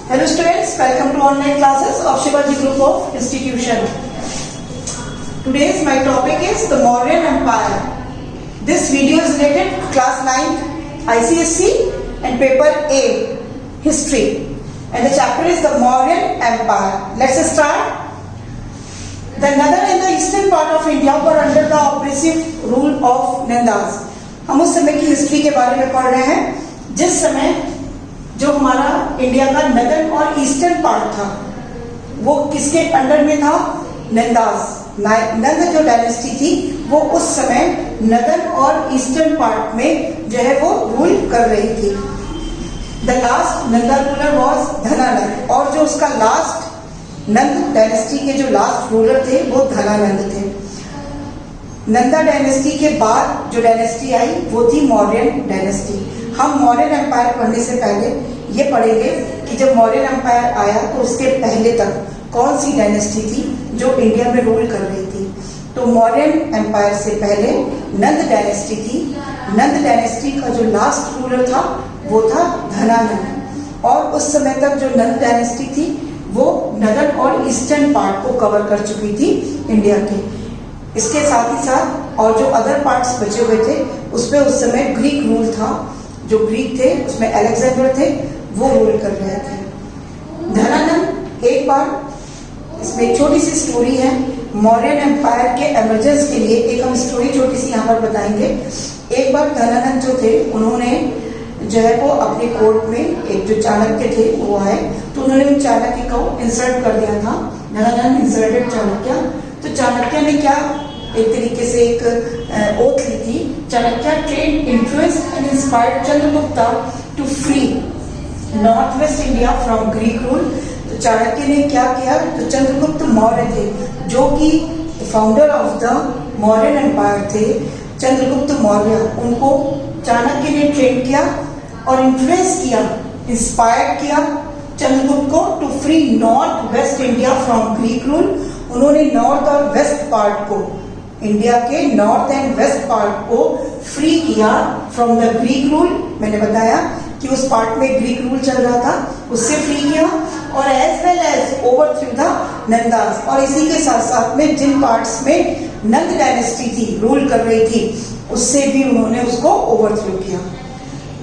Hello students, welcome to online classes of Shivaji Group of Institution. Today's my topic is the Mauryan Empire. This video is related to class 9 ICSE and paper A, History. And the chapter is the Mauryan Empire. Let's start. The northern and the eastern part of India were under the oppressive rule of Nandas. हम उस समय की history के बारे में पढ़ रहे हैं जिस समय जो हमारा इंडिया का नदर्न और ईस्टर्न पार्ट था वो किसके अंडर में था? नंदास। नंद जो डायनेस्टी थी वो उस समय नदर्न और ईस्टर्न पार्ट में जो है वो रूल कर रही थी। The last Nanda ruler was Dhanananda, और जो उसका लास्ट नंद डायनेस्टी के जो लास्ट रूलर थे वो धनानंद थे। नंदा डायनेस्टी के बाद जो डायनेस्टी आई वो थी मौर्यन डायनेस्टी। हम मौर्यन एम्पायर पढ़ने से पहले ये पढ़ेंगे कि जब मौर्यन एम्पायर आया तो उसके पहले तक कौन सी डायनेस्टी थी जो इंडिया में रूल कर रही थी। तो मौर्यन एम्पायर से पहले नंद डायनेस्टी थी। नंद डायनेस्टी का जो लास्ट रूलर था वो था धनानंद, और उस समय तक जो नंद डायनेस्टी थी वो नदर्न और ईस्टर्न पार्ट को कवर कर चुकी थी इंडिया के। इसके साथ ही साथ और जो अदर पार्ट्स बचे हुए थे उस पर उस समय ग्रीक रूल था। जो ग्रीक थे उसमें अलेक्जेंडर थे, वो रूल कर रहे थे। धनानंद एक बार, इसमें एक छोटी सी स्टोरी है मौर्यन एम्पायर के एमरजेंस के लिए। एक हम स्टोरी छोटी सी यहाँ पर बताएंगे। एक बार धनानंद जो थे उन्होंने जो है वो अपने कोर्ट में एक जो चाणक्य थे वो आए, तो उन्होंने उन चाणक्य को इंसल्ट कर दिया था। धनानंद इंसल्टेड चाणक्य। तो चाणक्य ने क्या एक तरीके से एक ओथ ली थी। Chanakya train influence and inspired Chandragupta to free north west India from Greek rule. तो चाणक्य ने क्या किया? तो चंद्रगुप्त मौर्य थे जो कि founder of the Mauryan empire थे, चंद्रगुप्त मौर्य, उनको चाणक्य ने ट्रेन किया और इन्फ्लुएंस किया, इंस्पायर्ड किया चंद्रगुप्त को to free north west India from Greek rule. उन्होंने नॉर्थ और वेस्ट पार्ट को, इंडिया के नॉर्थ एंड वेस्ट पार्ट को फ्री किया फ्रॉम द ग्रीक रूल। मैंने बताया कि उस पार्ट में ग्रीक रूल चल रहा था, उससे फ्री किया, और as well as ओवरथ्रू the Nanda's. और इसी के साथ साथ में जिन पार्ट्स में नंद डायनेस्टी थी रूल कर रही थी उससे भी उन्होंने उसको ओवरथ्रू किया।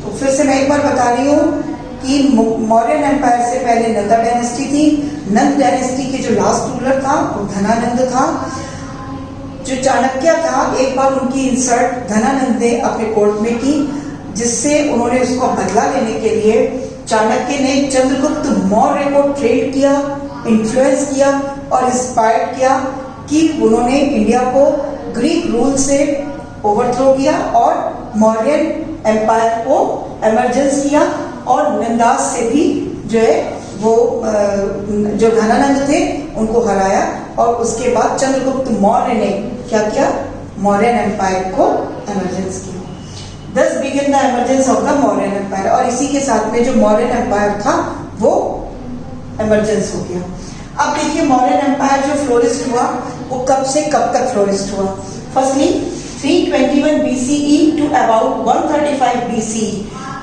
तो फिर से मैं एक बार बता रही हूँ कि मौर्यन एम्पायर से पहले नंदा डायनेस्टी थी। नंद डायनेस्टी के जो लास्ट रूलर था वो धनानंद था। जो चाणक्य था एक बार उनकी इंसल्ट धनानंद ने अपने कोर्ट में की, जिससे उन्होंने उसको बदला लेने के लिए चाणक्य ने चंद्रगुप्त मौर्य को ट्रेन किया, इन्फ्लुएंस किया और इंस्पायर्ड किया कि उन्होंने इंडिया को ग्रीक रूल से ओवरथ्रो किया और मौर्यन एम्पायर को एमरजेंस किया, और नंदास से भी जो है वो जो धनानंद थे उनको हराया। और उसके बाद चंद्रगुप्त मौर्य ने क्या किया? मौर्यन एम्पायर को एमरजेंस किया। Thus began the emergence of the Mauryan empire. और इसी के साथ में जो मौर्यन एम्पायर था वो एमरजेंस हो गया। अब देखिए मौर्यन एम्पायर जो फ्लोरिस्ट हुआ वो कब से कब तक फ्लोरिस्ट हुआ। Firstly 321 BCE to about 135 BCE,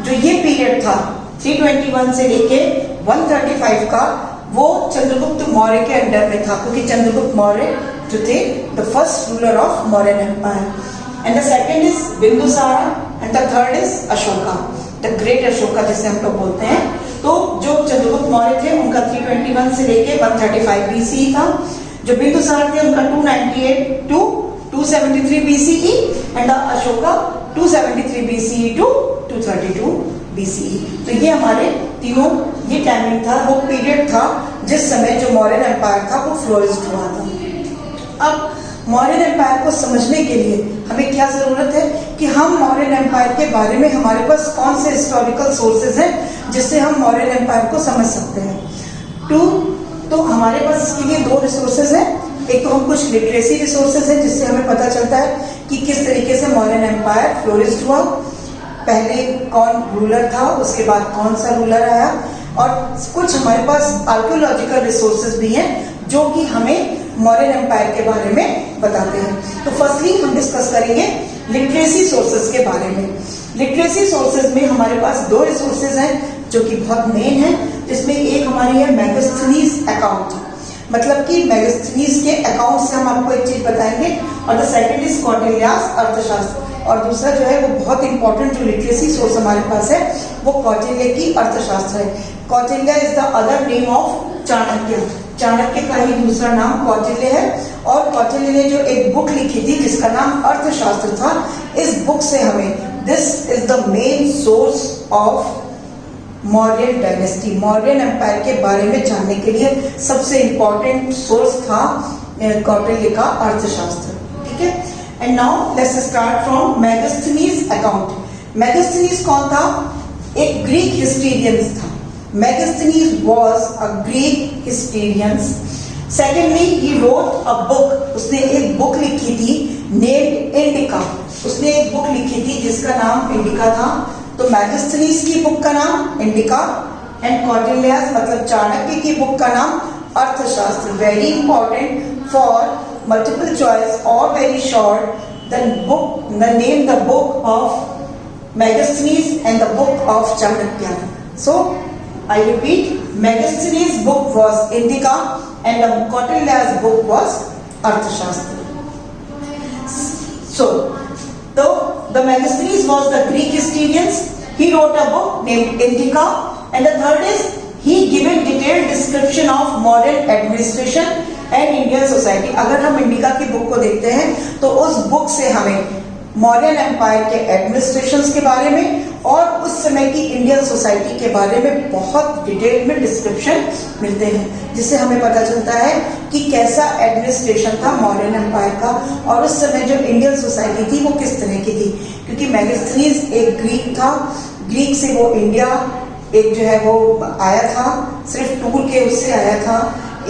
जो ये पीरियड था 321 से लेके 135 का, वो चंद्रगुप्त मौर्य के अंडर में था, क्योंकि चंद्रगुप्त मौर्य जो थे the first ruler of Mauryan empire. And the second is Bindusara and the third is Ashoka, the great Ashoka जिसे हम लोग बोलते हैं। तो जो चंद्रगुप्त मौर्य थे उनका 321 से लेके 135 BCE था। जो बिंदुसार थे उनका 298 to 273 BCE and Ashoka 273 BCE to 232 BCE। तो ये हमारे तीनों ये टाइमिंग था, वो पीरियड था जिस समय जो मौर्यन एम्पायर था वो फ्लोरिस्ट हुआ था। अब मौर्यन एम्पायर को समझने के लिए हमें क्या जरूरत है कि हम मौर्यन एम्पायर के बारे में हमारे पास कौन से हिस्टोरिकल सोर्सेज हैं जिससे हम मौर्यन एम्पायर को समझ सकते हैं। तो हमारे पास इसके लिए दो रिसोर्सेज हैं। एक तो हम कुछ लिटरेसी रिसोर्सेज हैं जिससे हमें पता चलता है कि किस तरीके से मौर्यन एम्पायर फ्लोरिस्ट हुआ, पहले कौन रूलर था, उसके बाद कौन सा रूलर आया, और कुछ हमारे पास आर्कियोलॉजिकल रिसोर्सेज भी हैं जो कि हमें मौर्यन एम्पायर के बारे में बताते हैं। तो फर्स्टली हम डिस्कस करेंगे लिटरेसी सोर्सेज के बारे में। लिटरेसी सोर्सेज में हमारे पास दो रिसोर्सेज हैं जो कि बहुत मेन है। जिसमें एक हमारी है मेगास्थनीज अकाउंट, मतलब कि मेगास्थनीज के अकाउंट से हम आपको एक चीज बताएंगे, और द सेकंड इज कौटिल्यास अर्थशास्त्र, और दूसरा जो है वो बहुत इंपॉर्टेंट जो लिटरेसी सोर्स हमारे पास है वो कौटिल्य की अर्थशास्त्र है। Kautilya is the other name of Chanakya, Chanakya का ही दूसरा नाम कौटिल्य है, और कौटिल्य ने जो एक बुक लिखी थी जिसका नाम अर्थशास्त्र था, इस बुक से हमें, this is the main source of Mauryan dynasty, Mauryan empire के बारे में जानने के लिए सबसे इंपॉर्टेंट सोर्स था कौटिल्य का अर्थशास्त्र, ठीक है। And now let's start from Megasthenes account. Megasthenes कौन था? एक ग्रीक हिस्टोरियन था। Megasthenes was a Greek historian. Secondly he wrote a book, उसने एक बुक लिखी थी नेम्ड इंडिका, उसने एक बुक लिखी थी जिसका नाम इंडिका था। तो मेगास्थनीज की बुक का नाम इंडिका, एंड कौटिल्यास मतलब चाणक्य की बुक का नाम अर्थशास्त्र। Very important for multiple choice or very short, the name the book of Megasthenes and the book of Chanakya. So I repeat, Megasthenes book was Indica and the Kautilya's book was Arthashastra. So the Megasthenes was the Greek historian. He wrote a book named Indica, and the third is he given detailed description of modern administration and Indian society. अगर हम indica की book को देखते हैं तो उस book से हमें मौर्यन एम्पायर के एडमिनिस्ट्रेशन के बारे में और उस समय की इंडियन सोसाइटी के बारे में बहुत डिटेल में डिस्क्रिप्शन मिलते हैं, जिससे हमें पता चलता है कि कैसा एडमिनिस्ट्रेशन था मौर्यन एम्पायर का, और उस समय जो इंडियन सोसाइटी थी वो किस तरह की थी। क्योंकि मेगास्थनीज एक ग्रीक था, ग्रीक से वो इंडिया एक जो है वो आया था, सिर्फ टूर के उससे आया था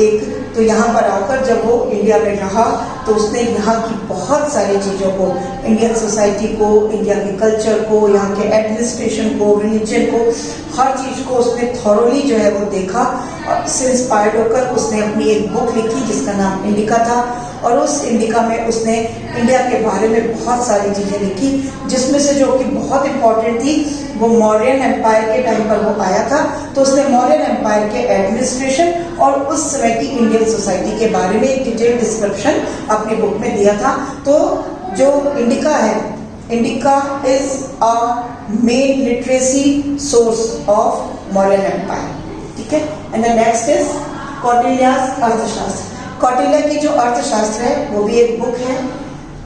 एक, तो यहाँ पर आकर जब वो इंडिया में रहा तो उसने यहाँ की बहुत सारी चीज़ों को, इंडियन सोसाइटी को, इंडिया के कल्चर को, यहाँ के एडमिनिस्ट्रेशन को, रिलीजन को, हर चीज़ को उसने थॉरोली जो है वो देखा, और इससे इंस्पायर्ड होकर उसने अपनी एक बुक लिखी जिसका नाम इंडिका था, और उस इंडिका में उसने इंडिया के बारे में बहुत सारी चीज़ें लिखी, जिसमें से जो कि बहुत इंपॉर्टेंट थी वो मौर्यन एम्पायर के टाइम पर वो आया था, तो उसने मौर्यन एम्पायर के एडमिनिस्ट्रेशन और उस समय की इंडियन सोसाइटी के बारे में एक डिटेल डिस्क्रिप्शन अपनी बुक में दिया था। तो जो इंडिका है, Indica is a main literacy source of Mauryan empire, ठीक है। And the next is Kautilya's Arthashastra. Kautilya की जो अर्थशास्त्र है वो भी एक बुक है।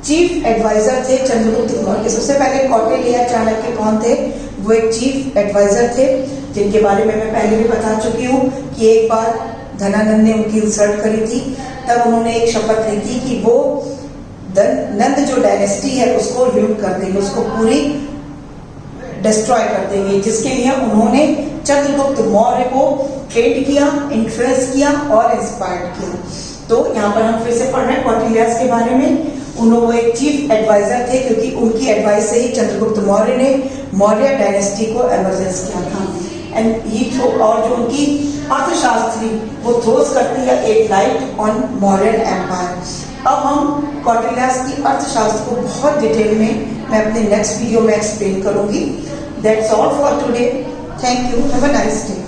चीफ एडवाइजर थे चंद्रगुप्त मौर्य के। सबसे पहले कौटिल्य चाणक्य कौन थे? वो एक चीफ एडवाइजर थे जिनके बारे में मैं पहले भी बता चुकी हूँ कि एक बार धनानंद ने उनकी इंसल्ट करी थी, तब उन्होंने एक शपथ ली थी कि वो नंद जो डायनेस्टी है उसको रूल कर देंगे, उसको पूरी डिस्ट्रॉय कर देंगे, जिसके लिए उन्होंने चंद्रगुप्त मौर्य को ट्रेंड किया, इन्फ्लुएंस किया और इंस्पायर्ड किया। तो यहाँ पर हम फिर से पढ़ रहे हैं कौटिल्यास के बारे में। उन्होंने एक चीफ एडवाइजर थे क्योंकि उनकी एडवाइस से ही चंद्रगुप्त मौर्य ने मौर्य डायनेस्टी को एमरजेंस किया था। एंड ही और जो उनकी अर्थशास्त्री वो थ्रोस करती है एक लाइट ऑन मौर्यन एम्पायर। अब हम कौटिल्यास की अर्थशास्त्र को बहुत डिटेल में मैं अपने नेक्स्ट वीडियो में एक्सप्लेन करूंगी। That's all for today. Thank you. Have a nice day.